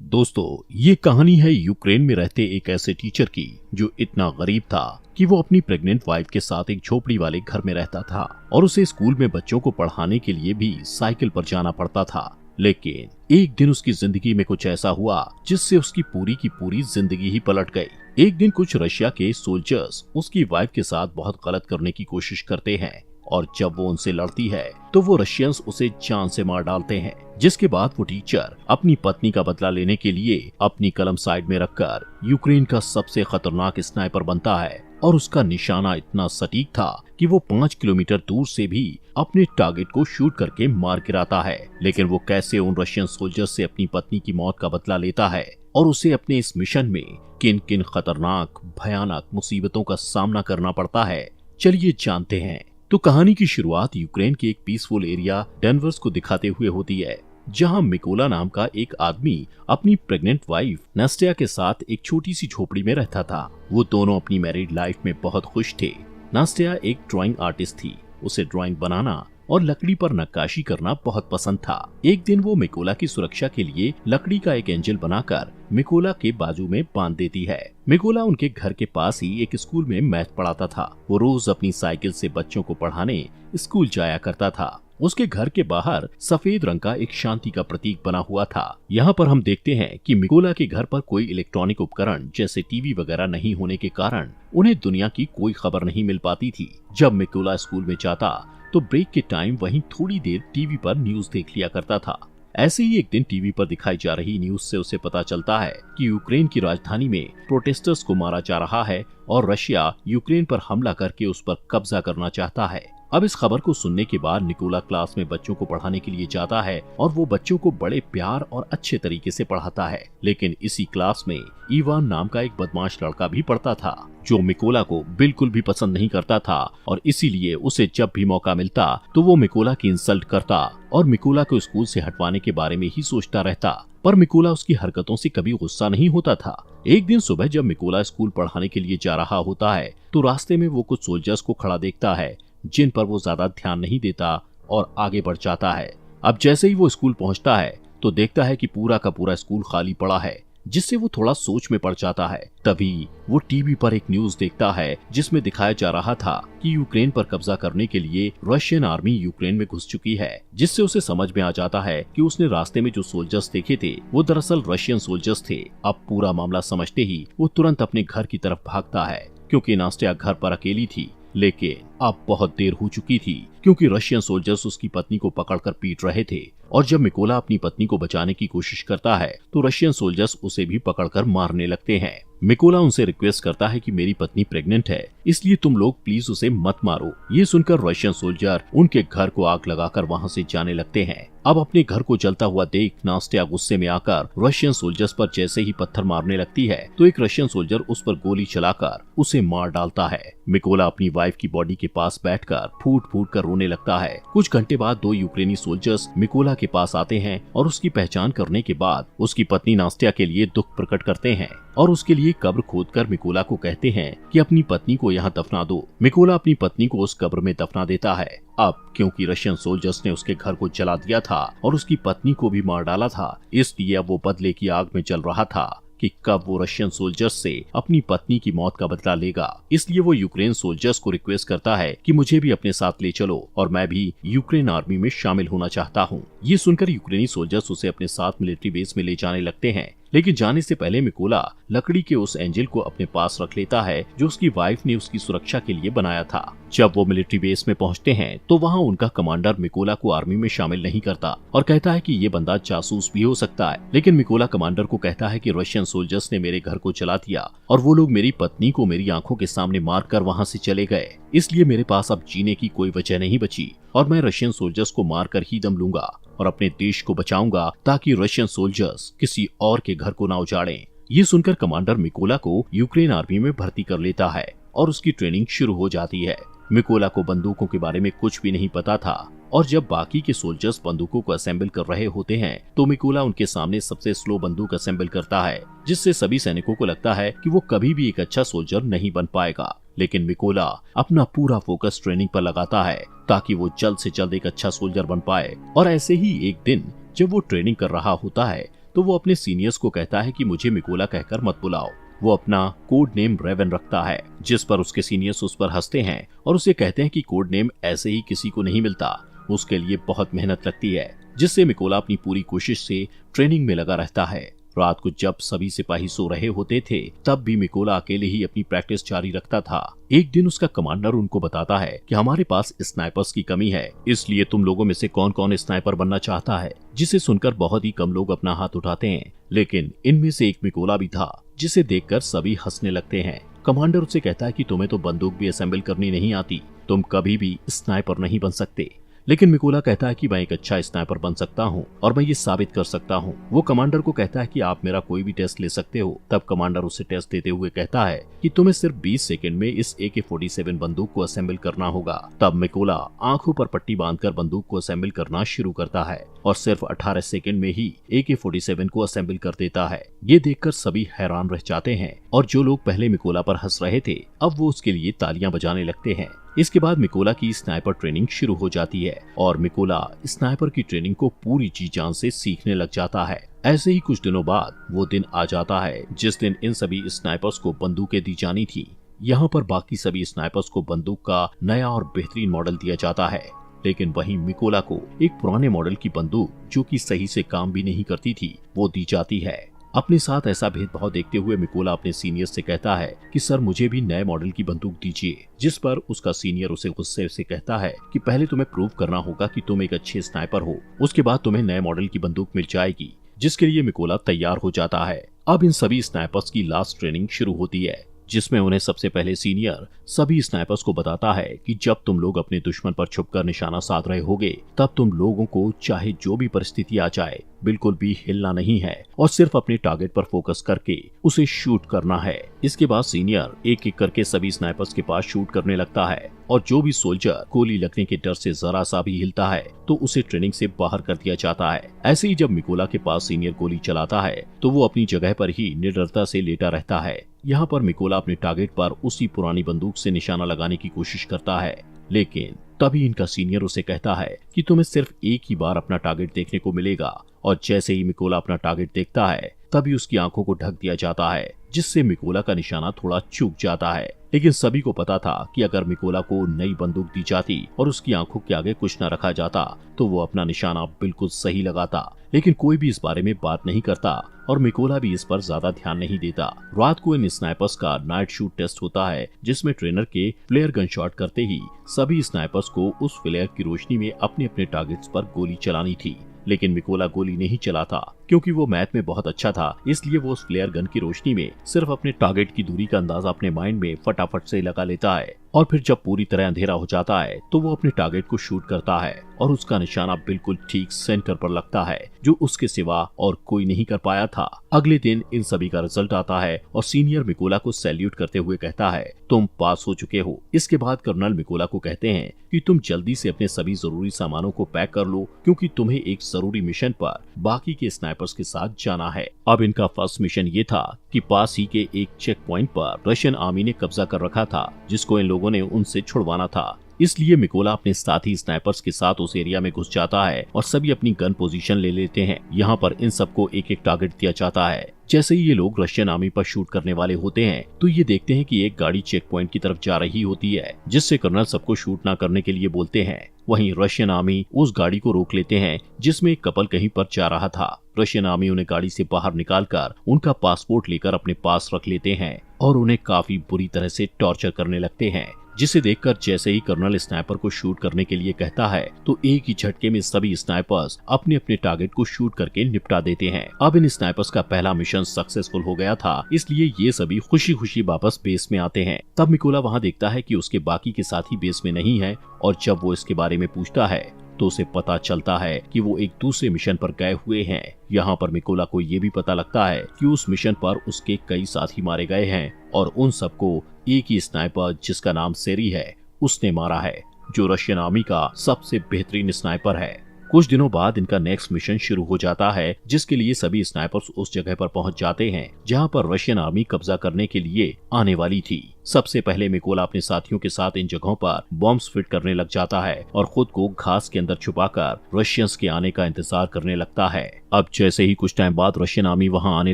दोस्तों, ये कहानी है यूक्रेन में रहते एक ऐसे टीचर की जो इतना गरीब था कि वो अपनी प्रेग्नेंट वाइफ के साथ एक झोपड़ी वाले घर में रहता था और उसे स्कूल में बच्चों को पढ़ाने के लिए भी साइकिल पर जाना पड़ता था। लेकिन एक दिन उसकी जिंदगी में कुछ ऐसा हुआ जिससे उसकी पूरी की पूरी जिंदगी ही पलट गई। एक दिन कुछ रशिया के सोल्जर्स उसकी वाइफ के साथ बहुत गलत करने की कोशिश करते हैं और जब वो उनसे लड़ती है तो वो रशियंस उसे जान से मार डालते हैं। जिसके बाद वो टीचर अपनी पत्नी का बदला लेने के लिए अपनी कलम साइड में रखकर यूक्रेन का सबसे खतरनाक स्नाइपर बनता है और उसका निशाना इतना सटीक था कि वो 5 किलोमीटर दूर से भी अपने टारगेट को शूट करके मार गिराता है। लेकिन वो कैसे उन रशियन सोल्जर्स से अपनी पत्नी की मौत का बदला लेता है और उसे अपने इस मिशन में किन किन खतरनाक भयानक मुसीबतों का सामना करना पड़ता है, चलिए जानते हैं। तो कहानी की शुरुआत यूक्रेन के एक पीसफुल एरिया डेनवर्स को दिखाते हुए होती है, जहां मिकोला नाम का एक आदमी अपनी प्रेग्नेंट वाइफ नास्टिया के साथ एक छोटी सी झोपड़ी में रहता था। वो दोनों अपनी मैरिड लाइफ में बहुत खुश थे। नास्टिया एक ड्राइंग आर्टिस्ट थी, उसे ड्राइंग बनाना और लकड़ी पर नक्काशी करना बहुत पसंद था। एक दिन वो मिकोला की सुरक्षा के लिए लकड़ी का एक एंजल बनाकर मिकोला के बाजू में बांध देती है। मिकोला उनके घर के पास ही एक स्कूल में मैथ पढ़ाता था। वो रोज अपनी साइकिल से बच्चों को पढ़ाने स्कूल जाया करता था। उसके घर के बाहर सफेद रंग का एक शांति का प्रतीक बना हुआ था। यहाँ पर हम देखते हैं कि मिकोला के घर पर कोई इलेक्ट्रॉनिक उपकरण जैसे टीवी वगैरह नहीं होने के कारण उन्हें दुनिया की कोई खबर नहीं मिल पाती थी। जब मिकोला स्कूल में जाता तो ब्रेक के टाइम वहीं थोड़ी देर टीवी पर न्यूज देख लिया करता था। ऐसे ही एक दिन टीवी पर दिखाई जा रही न्यूज से उसे पता चलता है कि यूक्रेन की राजधानी में प्रोटेस्टर्स को मारा जा रहा है और रशिया यूक्रेन पर हमला करके उस पर कब्जा करना चाहता है। अब इस खबर को सुनने के बाद निकोला क्लास में बच्चों को पढ़ाने के लिए जाता है और वो बच्चों को बड़े प्यार और अच्छे तरीके से पढ़ाता है। लेकिन इसी क्लास में इवान नाम का एक बदमाश लड़का भी पढ़ता था जो मिकोला को बिल्कुल भी पसंद नहीं करता था और इसीलिए उसे जब भी मौका मिलता तो वो मिकोला की इंसल्ट करता और मिकोला को स्कूल से हटवाने के बारे में ही सोचता रहता। पर मिकोला उसकी हरकतों से कभी गुस्सा नहीं होता था। एक दिन सुबह जब मिकोला स्कूल पढ़ाने के लिए जा रहा होता है तो रास्ते में वो कुछ सोल्जर्स को खड़ा देखता है जिन पर वो ज्यादा ध्यान नहीं देता और आगे बढ़ जाता है। अब जैसे ही वो स्कूल पहुंचता है तो देखता है कि पूरा का पूरा स्कूल खाली पड़ा है, जिससे वो थोड़ा सोच में पड़ जाता है। तभी वो टीवी पर एक न्यूज देखता है जिसमें दिखाया जा रहा था कि यूक्रेन पर कब्जा करने के लिए रशियन आर्मी यूक्रेन में घुस चुकी है, जिससे उसे समझ में आ जाता है कि उसने रास्ते में जो सोल्जर्स देखे थे वो दरअसल रशियन सोल्जर्स थे। अब पूरा मामला समझते ही वो तुरंत अपने घर की तरफ भागता है क्योंकि नास्टिया घर पर अकेली थी। लेकिन अब बहुत देर हो चुकी थी क्योंकि रशियन सोल्जर्स उसकी पत्नी को पकड़कर पीट रहे थे और जब मिकोला अपनी पत्नी को बचाने की कोशिश करता है तो रशियन सोल्जर्स उसे भी पकड़कर मारने लगते हैं। मिकोला उनसे रिक्वेस्ट करता है कि मेरी पत्नी प्रेग्नेंट है, इसलिए तुम लोग प्लीज उसे मत मारो। ये सुनकर रशियन सोल्जर उनके घर को आग लगाकर वहाँ से जाने लगते हैं। अब अपने घर को जलता हुआ देख नास्टिया गुस्से में आकर रशियन सोल्जर्स पर जैसे ही पत्थर मारने लगती है तो एक रशियन सोल्जर उस पर गोली चलाकर उसे मार डालता है। मिकोला अपनी वाइफ की बॉडी के पास बैठकर फूट फूट कर रोने लगता है। कुछ घंटे बाद 2 यूक्रेनी सोल्जर्स मिकोला के पास आते हैं और उसकी पहचान करने के बाद उसकी पत्नी नास्टिया के लिए दुख प्रकट करते हैं और उसके लिए कब्र खोदकर मिकोला को कहते हैं कि अपनी पत्नी को यहाँ दफना दो। मिकोला अपनी पत्नी को उस कब्र में दफना देता है। अब क्योंकि रशियन सोल्जर्स ने उसके घर को जला दिया था और उसकी पत्नी को भी मार डाला था, इसलिए अब वो बदले की आग में जल रहा था कि कब वो रशियन सोल्जर्स से अपनी पत्नी की मौत का बदला लेगा। इसलिए वो यूक्रेन सोल्जर्स को रिक्वेस्ट करता है कि मुझे भी अपने साथ ले चलो और मैं भी यूक्रेन आर्मी में शामिल होना चाहता हूँ। ये सुनकर यूक्रेनी सोल्जर्स उसे अपने साथ मिलिट्री बेस में ले जाने लगते हैं। लेकिन जाने से पहले मिकोला लकड़ी के उस एंजल को अपने पास रख लेता है जो उसकी वाइफ ने उसकी सुरक्षा के लिए बनाया था। जब वो मिलिट्री बेस में पहुंचते हैं तो वहां उनका कमांडर मिकोला को आर्मी में शामिल नहीं करता और कहता है कि ये बंदा जासूस भी हो सकता है। लेकिन मिकोला कमांडर को कहता है कि रशियन सोल्जर्स ने मेरे घर को जला दिया और वो लोग मेरी पत्नी को मेरी आंखों के सामने मारकर वहां से चले गए, इसलिए मेरे पास अब जीने की कोई वजह नहीं बची और मैं रशियन सोल्जर्स को मारकर ही दम लूंगा और अपने देश को बचाऊंगा ताकि रशियन सोल्जर्स किसी और के घर को ना उजाड़ें। ये सुनकर कमांडर मिकोला को यूक्रेन आर्मी में भर्ती कर लेता है और उसकी ट्रेनिंग शुरू हो जाती है। मिकोला को बंदूकों के बारे में कुछ भी नहीं पता था और जब बाकी के सोल्जर्स बंदूकों को असेंबल कर रहे होते हैं तो मिकोला उनके सामने सबसे स्लो बंदूक असेंबल करता है, जिससे सभी सैनिकों को लगता है कि वो कभी भी एक अच्छा सोल्जर नहीं बन पाएगा। लेकिन मिकोला अपना पूरा फोकस ट्रेनिंग पर लगाता है ताकि वो जल्द से जल्द एक अच्छा सोल्जर बन पाए। और ऐसे ही एक दिन जब वो ट्रेनिंग कर रहा होता है तो वो अपने सीनियर्स को कहता है कि मुझे मिकोला कहकर मत बुलाओ। वो अपना कोड नेम रेवन रखता है, जिस पर उसके सीनियर्स उस पर हंसते हैं और उसे कहते हैं कि कोड नेम ऐसे ही किसी को नहीं मिलता, उसके लिए बहुत मेहनत लगती है, जिससे मिकोला अपनी पूरी कोशिश से ट्रेनिंग में लगा रहता है। रात को जब सभी सिपाही सो रहे होते थे तब भी मिकोला अकेले ही अपनी प्रैक्टिस जारी रखता था। एक दिन उसका कमांडर उनको बताता है कि हमारे पास स्नाइपर्स की कमी है, इसलिए तुम लोगों में से कौन कौन स्नाइपर बनना चाहता है, जिसे सुनकर बहुत ही कम लोग अपना हाथ उठाते हैं, लेकिन इनमें से एक मिकोला भी था, जिसे देखकर सभी हंसने लगते हैं। कमांडर उससे कहता है कि तुम्हें तो बंदूक भी असेंबल करनी नहीं आती, तुम कभी भी स्नाइपर नहीं बन सकते। लेकिन मिकोला कहता है कि मैं एक अच्छा स्नाइपर बन सकता हूँ और मैं ये साबित कर सकता हूँ। वो कमांडर को कहता है कि आप मेरा कोई भी टेस्ट ले सकते हो। तब कमांडर उसे टेस्ट देते हुए कहता है कि तुम्हें सिर्फ 20 सेकंड में इस AK-47 बंदूक को असेंबल करना होगा। तब मिकोला आंखों पर पट्टी बांधकर बंदूक को असेंबल करना शुरू करता है और सिर्फ 18 सेकंड में ही AK-47 को असेंबल कर देता है। ये देखकर सभी हैरान रह जाते हैं और जो लोग पहले मिकोला पर हंस रहे थे अब वो उसके लिए तालियां बजाने लगते हैं। इसके बाद मिकोला की स्नाइपर ट्रेनिंग शुरू हो जाती है और मिकोला स्नाइपर की ट्रेनिंग को पूरी जी जान से सीखने लग जाता है। ऐसे ही कुछ दिनों बाद वो दिन आ जाता है जिस दिन इन सभी स्नाइपर्स को बंदूकें दी जानी थी। यहाँ पर बाकी सभी स्नाइपर्स को बंदूक का नया और बेहतरीन मॉडल दिया जाता है, लेकिन वहीं मिकोला को एक पुराने मॉडल की बंदूक जो कि सही से काम भी नहीं करती थी वो दी जाती है। अपने साथ ऐसा भेदभाव देखते हुए मिकोला अपने सीनियर से कहता है कि सर मुझे भी नए मॉडल की बंदूक दीजिए, जिस पर उसका सीनियर उसे गुस्से से कहता है कि पहले तुम्हें प्रूव करना होगा कि तुम एक अच्छे स्नाइपर हो, उसके बाद तुम्हें नए मॉडल की बंदूक मिल जाएगी, जिसके लिए मिकोला तैयार हो जाता है। अब इन सभी स्नाइपर्स की लास्ट ट्रेनिंग शुरू होती है, जिसमें उन्हें सबसे पहले सीनियर सभी स्नाइपर्स को बताता है कि जब तुम लोग अपने दुश्मन पर छुपकर निशाना साध रहे होगे तब तुम लोगों को चाहे जो भी परिस्थिति आ जाए बिल्कुल भी हिलना नहीं है और सिर्फ अपने टारगेट पर फोकस करके उसे शूट करना है। इसके बाद सीनियर एक एक करके सभी स्नाइपर्स के पास शूट करने लगता है और जो भी सोल्जर गोली लगने के डर से जरा सा भी हिलता है तो उसे ट्रेनिंग से बाहर कर दिया जाता है। ऐसे ही जब मिकोला के पास सीनियर गोली चलाता है तो वो अपनी जगह पर ही निडरता से लेटा रहता है। यहाँ पर मिकोला अपने टारगेट पर उसी पुरानी बंदूक से निशाना लगाने की कोशिश करता है, लेकिन तभी इनका सीनियर उसे कहता है कि तुम्हें सिर्फ एक ही बार अपना टारगेट देखने को मिलेगा। और जैसे ही मिकोला अपना टारगेट देखता है तभी उसकी आंखों को ढक दिया जाता है, जिससे मिकोला का निशाना थोड़ा चूक जाता है। लेकिन सभी को पता था कि अगर मिकोला को नई बंदूक दी जाती और उसकी आंखों के आगे कुछ न रखा जाता तो वो अपना निशाना बिल्कुल सही लगाता, लेकिन कोई भी इस बारे में बात नहीं करता और मिकोला भी इस पर ज्यादा ध्यान नहीं देता। रात को इन स्नाइपर्स का नाइट शूट टेस्ट होता है, जिसमें ट्रेनर के फ्लेयर गन शॉट करते ही सभी स्नाइपर्स को उस फ्लेयर की रोशनी में अपने अपने टारगेट्स पर गोली चलानी थी। लेकिन मिकोला गोली नहीं चलाता क्योंकि वो मैथ में बहुत अच्छा था, इसलिए वो उस फ्लेयर गन की रोशनी में सिर्फ अपने टारगेट की दूरी का अंदाजा अपने माइंड में फटाफट से लगा लेता है और फिर जब पूरी तरह अंधेरा हो जाता है तो वो अपने टारगेट को शूट करता है और उसका निशाना बिल्कुल ठीक सेंटर पर लगता है, जो उसके सिवा और कोई नहीं कर पाया था। अगले दिन इन सभी का रिजल्ट आता है और सीनियर मिकोला को सैल्यूट करते हुए कहता है तुम पास हो चुके हो। इसके बाद कर्नल मिकोला को कहते हैं कि तुम जल्दी से अपने सभी जरूरी सामानों को पैक कर लो क्योंकि तुम्हें एक जरूरी मिशन पर बाकी के स्नाइपर्स के साथ जाना है। अब इनका फर्स्ट मिशन ये था कि पास ही के एक चेक पॉइंट पर रशियन आर्मी ने कब्जा कर रखा था, जिसको इन लोगों ने उनसे छुड़वाना था। इसलिए मिकोला अपने साथी स्नाइपर्स के साथ उस एरिया में घुस जाता है और सभी अपनी गन पोजीशन ले लेते हैं। यहाँ पर इन सबको एक एक टारगेट दिया जाता है। जैसे ही ये लोग रशियन आर्मी पर शूट करने वाले होते हैं तो ये देखते हैं कि एक गाड़ी चेक पॉइंट की तरफ जा रही होती है, जिससे कर्नल सबको शूट ना करने के लिए बोलते हैं। वहीं रशियन आर्मी उस गाड़ी को रोक लेते हैं जिसमें एक कपल कहीं पर जा रहा था। रशियन आर्मी उन्हें गाड़ी से बाहर निकालकर उनका पासपोर्ट लेकर अपने पास रख लेते हैं और उन्हें काफी बुरी तरह से टॉर्चर करने लगते हैं, जिसे देखकर जैसे ही कर्नल स्नाइपर को शूट करने के लिए कहता है तो एक ही झटके में सभी स्नाइपर्स अपने अपने टारगेट को शूट करके निपटा देते हैं। अब इन स्नाइपर्स का पहला मिशन सक्सेसफुल हो गया था, इसलिए ये सभी खुशी खुशी वापस बेस में आते हैं। तब मिकोला वहाँ देखता है कि उसके बाकी के साथी बेस में नहीं है और जब वो इसके बारे में पूछता है तो उसे पता चलता है कि वो एक दूसरे मिशन पर गए हुए हैं। यहाँ पर मिकोला को ये भी पता लगता है कि उस मिशन पर उसके कई साथी मारे गए हैं और उन सबको एक ही स्नाइपर जिसका नाम सेरी है उसने मारा है, जो रशियन आर्मी का सबसे बेहतरीन स्नाइपर है। कुछ दिनों बाद इनका नेक्स्ट मिशन शुरू हो जाता है, जिसके लिए सभी स्नाइपर्स उस जगह पर पहुंच जाते हैं जहां पर रशियन आर्मी कब्जा करने के लिए आने वाली थी। सबसे पहले मिकोला अपने साथियों के साथ इन जगहों पर बॉम्ब्स फिट करने लग जाता है और खुद को घास के अंदर छुपाकर रशियंस के आने का इंतजार करने लगता है। अब जैसे ही कुछ टाइम बाद रशियन आर्मी वहां आने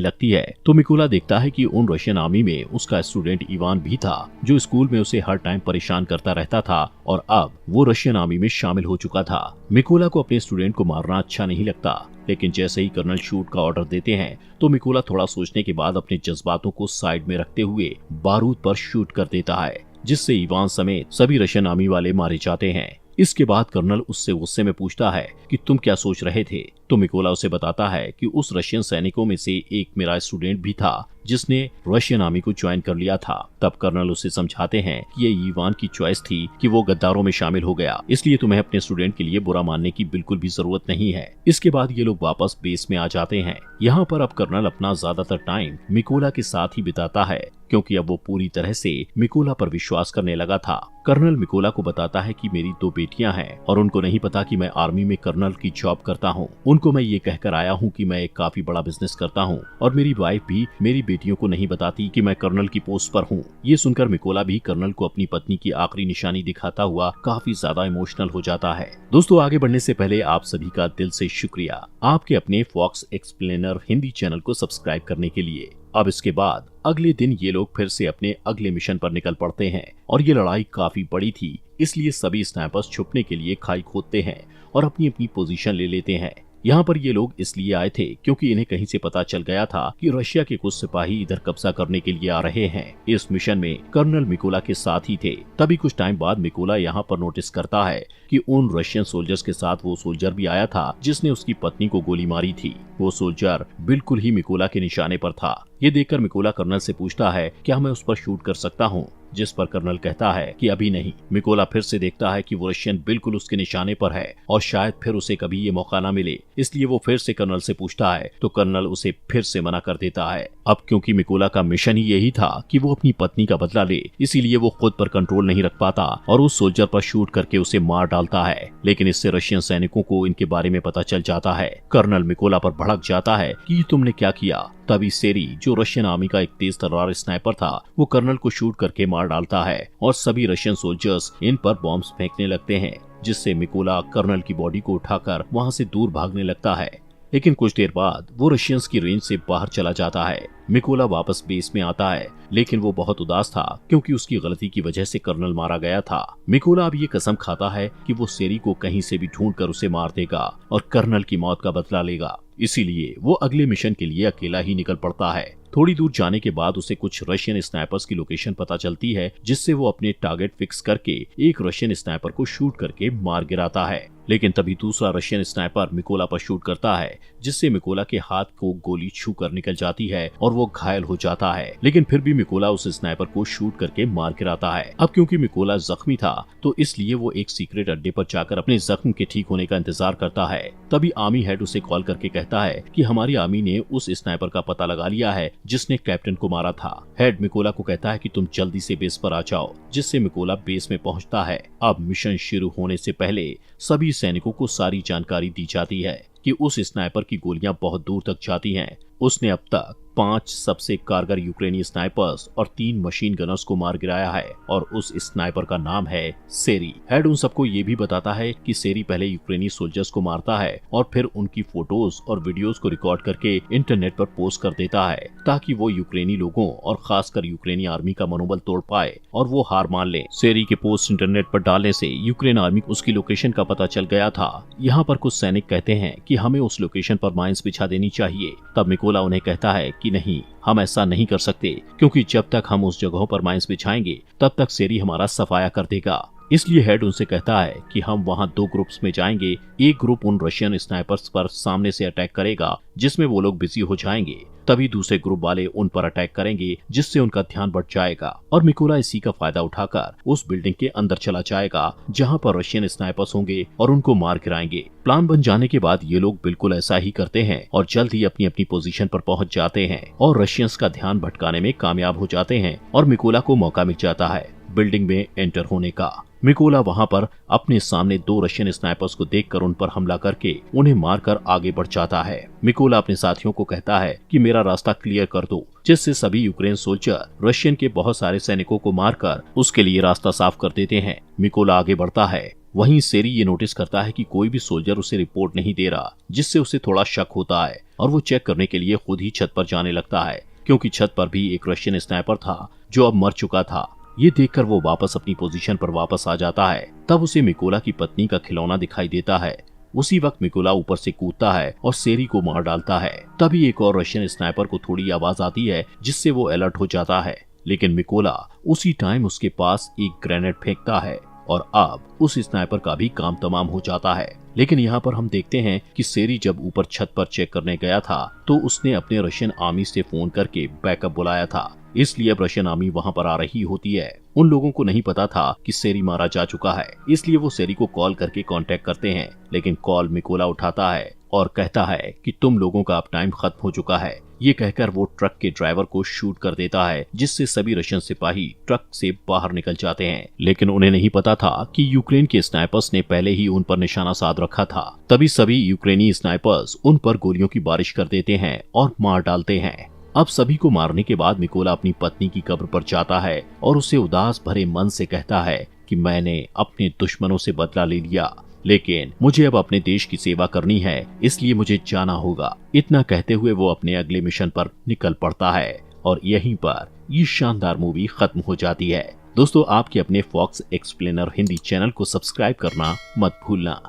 लगती है तो मिकोला देखता है कि उन रशियन आर्मी में उसका स्टूडेंट इवान भी था, जो स्कूल में उसे हर टाइम परेशान करता रहता था और अब वो रशियन आर्मी में शामिल हो चुका था। मिकोला को अपने स्टूडेंट को मारना अच्छा नहीं लगता, लेकिन जैसे ही कर्नल शूट का ऑर्डर देते हैं तो मिकोला थोड़ा सोचने के बाद अपने जज्बातों को साइड में रखते हुए बारूद पर शूट कर देता है, जिससे इवान समेत सभी रशियन आर्मी वाले मारे जाते हैं। इसके बाद कर्नल उससे गुस्से में पूछता है कि तुम क्या सोच रहे थे, तो मिकोला उसे बताता है कि उस रशियन सैनिकों में से एक मेरा स्टूडेंट भी था जिसने रशियन आर्मी को ज्वाइन कर लिया था। तब कर्नल उसे समझाते हैं कि ये इवान की चॉइस थी कि वो गद्दारों में शामिल हो गया, इसलिए तुम्हें अपने स्टूडेंट के लिए बुरा मानने की बिल्कुल भी जरूरत नहीं है। इसके बाद ये लोग वापस बेस में आ जाते हैं। यहाँ पर अब कर्नल अपना ज्यादातर टाइम मिकोला के साथ ही बिताता है, क्योंकि अब वो पूरी तरह से मिकोला पर विश्वास करने लगा था। कर्नल मिकोला को बताता है कि मेरी 2 बेटियां हैं और उनको नहीं पता कि मैं आर्मी में कर्नल की जॉब करता हूँ। उनको मैं ये कहकर आया हूँ कि मैं एक काफी बड़ा बिजनेस करता हूँ और मेरी वाइफ भी मेरी बेटियों को नहीं बताती कि मैं कर्नल की पोस्ट पर हूँ। ये सुनकर मिकोला भी कर्नल को अपनी पत्नी की आखिरी निशानी दिखाता हुआ काफी ज्यादा इमोशनल हो जाता है। दोस्तों, आगे बढ़ने से पहले आप सभी का दिल से शुक्रिया आपके अपने फॉक्स एक्सप्लेनर हिंदी चैनल को सब्सक्राइब करने के लिए। अब इसके बाद अगले दिन ये लोग फिर से अपने अगले मिशन पर निकल पड़ते हैं और ये लड़ाई काफी बड़ी थी, इसलिए सभी स्नाइपर्स छुपने के लिए खाई खोदते हैं और अपनी अपनी पोजीशन ले लेते हैं। यहाँ पर ये लोग इसलिए आए थे क्योंकि इन्हें कहीं से पता चल गया था कि रशिया के कुछ सिपाही इधर कब्जा करने के लिए आ रहे हैं। इस मिशन में कर्नल मिकोला के साथ ही थे। तभी कुछ टाइम बाद मिकोला यहाँ पर नोटिस करता है कि उन रशियन सोल्जर्स के साथ वो सोल्जर भी आया था जिसने उसकी पत्नी को गोली मारी थी। वो सोल्जर बिल्कुल ही मिकोला के निशाने पर था। ये देखकर मिकोला कर्नल से पूछता है क्या मैं उस पर शूट कर सकता हूँ, जिस पर कर्नल कहता है कि अभी नहीं। मिकोला फिर से देखता है कि वो रशियन बिल्कुल उसके निशाने पर है और शायद फिर उसे कभी ये मौका न मिले, इसलिए वो फिर से कर्नल से पूछता है तो कर्नल उसे फिर से मना कर देता है। अब क्योंकि मिकोला का मिशन ही यही था कि वो अपनी पत्नी का बदला ले, इसीलिए वो खुद पर कंट्रोल नहीं रख पाता और उस सोल्जर पर शूट करके उसे मार डालता है। लेकिन इससे रशियन सैनिकों को इनके बारे में पता चल जाता है। कर्नल मिकोला पर भड़क जाता है कि तुमने क्या किया। तभी सेरी, जो रशियन आर्मी का एक तेज तर्रार स्नाइपर था, वो कर्नल को शूट करके मार डालता है और सभी रशियन सोल्जर्स इन पर बॉम्ब्स फेंकने लगते हैं, जिससे मिकोला कर्नल की बॉडी को उठाकर वहां से दूर भागने लगता है। लेकिन कुछ देर बाद वो रशियंस की रेंज से बाहर चला जाता है। मिकोला वापस बेस में आता है, लेकिन वो बहुत उदास था क्योंकि उसकी गलती की वजह से कर्नल मारा गया था। मिकोला अब ये कसम खाता है कि वो सेरी को कहीं से भी ढूंढकर उसे मार देगा और कर्नल की मौत का बदला लेगा। इसीलिए वो अगले मिशन के लिए अकेला ही निकल पड़ता है। थोड़ी दूर जाने के बाद उसे कुछ रशियन स्नाइपर्स की लोकेशन पता चलती है, जिससे वो अपने टारगेट फिक्स करके एक रशियन स्नाइपर को शूट करके मार गिराता है। लेकिन तभी दूसरा रशियन स्नाइपर मिकोला पर शूट करता है, जिससे मिकोला के हाथ को गोली छू कर निकल जाती है और वो घायल हो जाता है। लेकिन फिर भी मिकोला उस स्नाइपर को शूट करके मार गिराता है। अब क्योंकि मिकोला जख्मी था तो इसलिए वो एक सीक्रेट अड्डे पर जाकर अपने जख्म के ठीक होने का इंतजार करता है। तभी आर्मी हेड उसे कॉल करके कहता है कि हमारी आर्मी ने उस स्नाइपर का पता लगा लिया है जिसने कैप्टन को मारा था। हेड मिकोला को कहता है कि तुम जल्दी से बेस पर आ जाओ, जिससे मिकोला बेस में पहुंचता है। अब मिशन शुरू होने से पहले सभी सैनिकों को सारी जानकारी दी जाती है कि उस स्नाइपर की गोलियां बहुत दूर तक जाती हैं। उसने अब तक 5 सबसे कारगर यूक्रेनी स्नाइपर्स और 3 मशीन गनर्स को मार गिराया है और उस स्नाइपर का नाम है सेरी। हेड उन सबको ये भी बताता है कि सेरी पहले यूक्रेनी सोल्जर्स को मारता है और फिर उनकी फोटोज और वीडियोस को रिकॉर्ड करके इंटरनेट पर पोस्ट कर देता है, ताकि वो यूक्रेनी लोगों और खासकर यूक्रेनी आर्मी का मनोबल तोड़ पाए और वो हार मान ले। सेरी के पोस्ट इंटरनेट पर डालने से यूक्रेन आर्मी को उसकी लोकेशन का पता चल गया था। यहाँ पर कुछ सैनिक कहते हैं कि हमें उस लोकेशन पर माइंस बिछा देनी चाहिए। तब मिकोला उन्हें कहता है कि नहीं, हम ऐसा नहीं कर सकते, क्योंकि जब तक हम उस जगहों पर माइंस बिछाएंगे तब तक सेरी हमारा सफाया कर देगा। इसलिए हेड उनसे कहता है कि हम वहां 2 ग्रुप्स में जाएंगे। एक ग्रुप उन रशियन स्नाइपर्स पर सामने से अटैक करेगा, जिसमें वो लोग बिजी हो जाएंगे। तभी दूसरे ग्रुप वाले उन पर अटैक करेंगे, जिससे उनका ध्यान बढ़ जाएगा और मिकोला इसी का फायदा उठाकर उस बिल्डिंग के अंदर चला जाएगा जहां पर रशियन स्नाइपर्स होंगे और उनको मार गिराएंगे। प्लान बन जाने के बाद ये लोग बिल्कुल ऐसा ही करते हैं और जल्द ही अपनी अपनी पोजीशन पर पहुंच जाते हैं और रशियंस का ध्यान भटकाने में कामयाब हो जाते हैं और मिकोला को मौका मिल जाता है बिल्डिंग में एंटर होने का। मिकोला वहां पर अपने सामने 2 रशियन स्नाइपर्स को देखकर उन पर हमला करके उन्हें मारकर आगे बढ़ जाता है। मिकोला अपने साथियों को कहता है कि मेरा रास्ता क्लियर कर दो, जिससे सभी यूक्रेन सोल्जर रशियन के बहुत सारे सैनिकों को मारकर उसके लिए रास्ता साफ कर देते हैं। मिकोला आगे बढ़ता है। वहीं सेरी ये नोटिस करता है कि कोई भी सोल्जर उसे रिपोर्ट नहीं दे रहा, जिससे उसे थोड़ा शक होता है और वो चेक करने के लिए खुद ही छत पर जाने लगता है, क्योंकि छत पर भी एक रशियन स्नाइपर था जो अब मर चुका था। ये देखकर वो वापस अपनी पोजीशन पर वापस आ जाता है। तब उसे मिकोला की पत्नी का खिलौना दिखाई देता है। उसी वक्त मिकोला ऊपर से कूदता है और सेरी को मार डालता है। तभी एक और रशियन स्नाइपर को थोड़ी आवाज आती है, जिससे वो अलर्ट हो जाता है, लेकिन मिकोला उसी टाइम उसके पास एक ग्रेनेड फेंकता है और अब उस स्नाइपर का भी काम तमाम हो जाता है। लेकिन यहाँ पर हम देखते हैं कि सेरी जब ऊपर छत पर चेक करने गया था तो उसने अपने रशियन आर्मी से फोन करके बैकअप बुलाया था, इसलिए अब रशियन आर्मी वहाँ पर आ रही होती है। उन लोगों को नहीं पता था कि सेरी मारा जा चुका है, इसलिए वो सेरी को कॉल करके कांटेक्ट करते हैं, लेकिन कॉल मिकोला उठाता है और कहता है कि तुम लोगों का अब टाइम खत्म हो चुका है। ये कहकर वो ट्रक के ड्राइवर को शूट कर देता है, जिससे सभी रशियन सिपाही ट्रक से बाहर निकल जाते हैं। लेकिन उन्हें नहीं पता था कि यूक्रेन के स्नाइपर्स ने पहले ही उन पर निशाना साध रखा था। तभी सभी यूक्रेनी स्नाइपर्स उन पर गोलियों की बारिश कर देते हैं और मार डालते हैं। अब सभी को मारने के बाद मिकोला अपनी पत्नी की कब्र पर जाता है और उसे उदास भरे मन से कहता है कि मैंने अपने दुश्मनों से बदला ले लिया, लेकिन मुझे अब अपने देश की सेवा करनी है, इसलिए मुझे जाना होगा। इतना कहते हुए वो अपने अगले मिशन पर निकल पड़ता है और यहीं पर ये शानदार मूवी खत्म हो जाती है। दोस्तों, आपके अपने फॉक्स एक्सप्लेनर हिंदी चैनल को सब्सक्राइब करना मत भूलना।